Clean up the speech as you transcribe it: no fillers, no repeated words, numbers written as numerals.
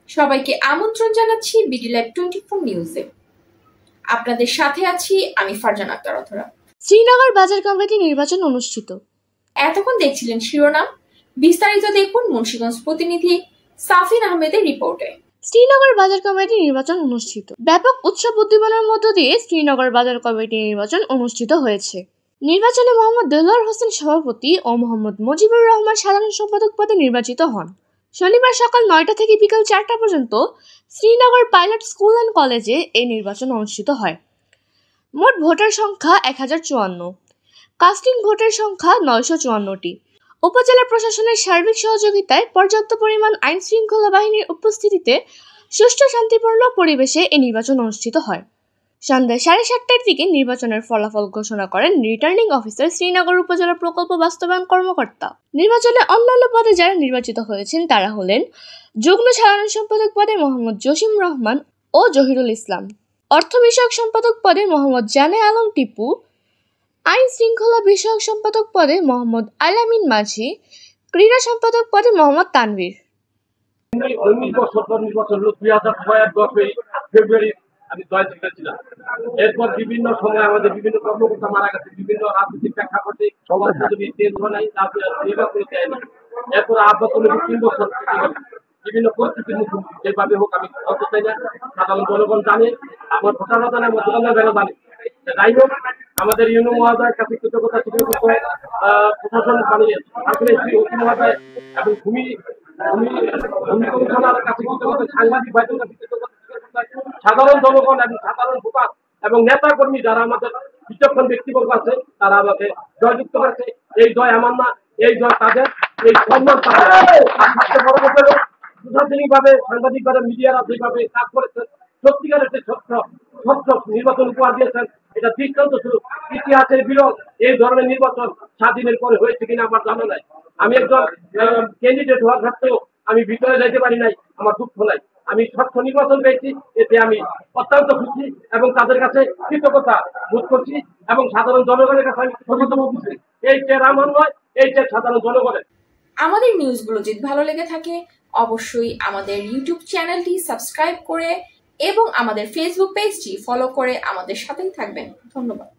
সবাইকে আমন্ত্রণ জানাচ্ছি বিডি লাইভ 24 নিউজে। আপনাদের সাথে আছি আমি ফারজানা আক্তার অথরা। শ্রীনগর বাজার কমিটি নির্বাচন অনুষ্ঠিত। এতক্ষণ দেখছিলেন শিরোনাম, বিস্তারিত দেখুন মুন্সিগঞ্জ প্রতিনিধি সাফিন আহমেদের রিপোর্টে। শ্রীনগর বাজার কমিটি নির্বাচন অনুষ্ঠিত। ব্যাপক উৎসব উদ্দীপনার মধ্য দিয়ে শ্রীনগর বাজার কমিটি নির্বাচন অনুষ্ঠিত হয়েছে। নির্বাচনে মোহাম্মদ দেলোয়ার হোসেন সভাপতি ও মোহাম্মদ মুজিবুর রহমান সাধারণ সম্পাদক পদে নির্বাচিত হন। শনিবার সকাল 9টা থেকে বিকাল 4টা পর্যন্ত শ্রীনগর পাইলট স্কুল অ্যান্ড কলেজে এই নির্বাচন অনুষ্ঠিত হয়। মোট ভোটার সংখ্যা 1054, কাস্টিং ভোটের সংখ্যা 954টি। উপজেলা প্রশাসনের সার্বিক সহযোগিতায় পর্যাপ্ত পরিমাণ আইন শৃঙ্খলা বাহিনীর উপস্থিতিতে সুষ্ঠু শান্তিপূর্ণ পরিবেশে এই নির্বাচন অনুষ্ঠিত হয়। সন্ধ্যা 7:30টার দিকে নির্বাচনের ফলাফল ঘোষণা করেন রিটার্নিং অফিসার শ্রীনগর উপজেলা প্রকল্প বাস্তবায়ন কর্মকর্তা। নির্বাচনে অন্যান্য পদে যারা নির্বাচিত হয়েছেন তারা হলেন যুগ্ম সাধারণ সম্পাদক পদে মোহাম্মদ জসিম রহমান ও জহিরুল ইসলাম, অর্থ বিষয়ক সম্পাদক পদে মোহাম্মদ জানে আলম টিপু, আইন শৃঙ্খলা বিষয়ক সম্পাদক পদে মোহাম্মদ আলামিন মাঝি, ক্রীড়া সম্পাদক পদে মোহাম্মদ তানভীর। 19 বছর নির্বাচন হলো 2010 ফেব্রুয়ারি আমি জয় ছিলাম। এরপর বিভিন্ন সময় আমাদের বিভিন্ন কর্মকর্তা মারা গেছে, বিভিন্ন রাজনৈতিক প্রেক্ষাপটে এরপর আব্বাতুল 3 বছর বিভিন্ন পরিস্থিতির মুখোমুখি যেভাবে হোক আমি বলতে চাই না, সাধারণ জনগণ জানে, আমার ভোটাররা জানে, মতদানরা জানে। যাই হোক, আমাদের ইউনো মহোদয়ের কাছে কৃতজ্ঞতা প্রশাসন মহোদয় এবং ভূমি কমিশনারের কাছে কৃতজ্ঞতা, সাংবাদিক ভাইদের কাছে কৃতজ্ঞতা, সাধারণ জনগণ এবং সাধারণ ভোটার এবং নেতা কর্মী যারা আমাদের বিচক্ষণ ব্যক্তিবর্গ আছে তারা আমাকে জয়যুক্ত করেছে। এই জয় আমার না, এই জয় তাদের, এই সম্মান তাদের। বড় কথা হলো প্রশাসনিক ভাবে, সাংবাদিক ভাবে, মিডিয়ারা যেভাবে কাজ করেছেন, সত্যিকারের যে স্বচ্ছ নির্বাচন উপহার দিয়েছেন, এটা দৃষ্টান্ত শুরু ইতিহাসের বিরল। এই ধরনের নির্বাচন স্বাধীনের পরে হয়েছে কিনা আমার জানা নাই। আমি একজন ক্যান্ডিডেট হওয়ার সত্ত্বেও আমি ভিতরে যেতে পারি নাই, আমার দুঃখ নাই। আমি স্বচ্ছ নির্বাচন পেয়েছি, এতে আমি অত্যন্ত খুশি এবং তাদের কাছে কৃতজ্ঞতা বোধ করছি এবং সাধারণ জনগণের কাছে আমি কৃতজ্ঞতা বোধ করছি। এই চেয়ে আমার নয়, এই চেয়ে সাধারণ জনগণের। আমাদের নিউজগুলো যদি ভালো লেগে থাকে অবশ্যই আমাদের ইউটিউব চ্যানেলটি সাবস্ক্রাইব করে এবং আমাদের ফেসবুক পেজটি ফলো করে আমাদের সাথেই থাকবেন। ধন্যবাদ।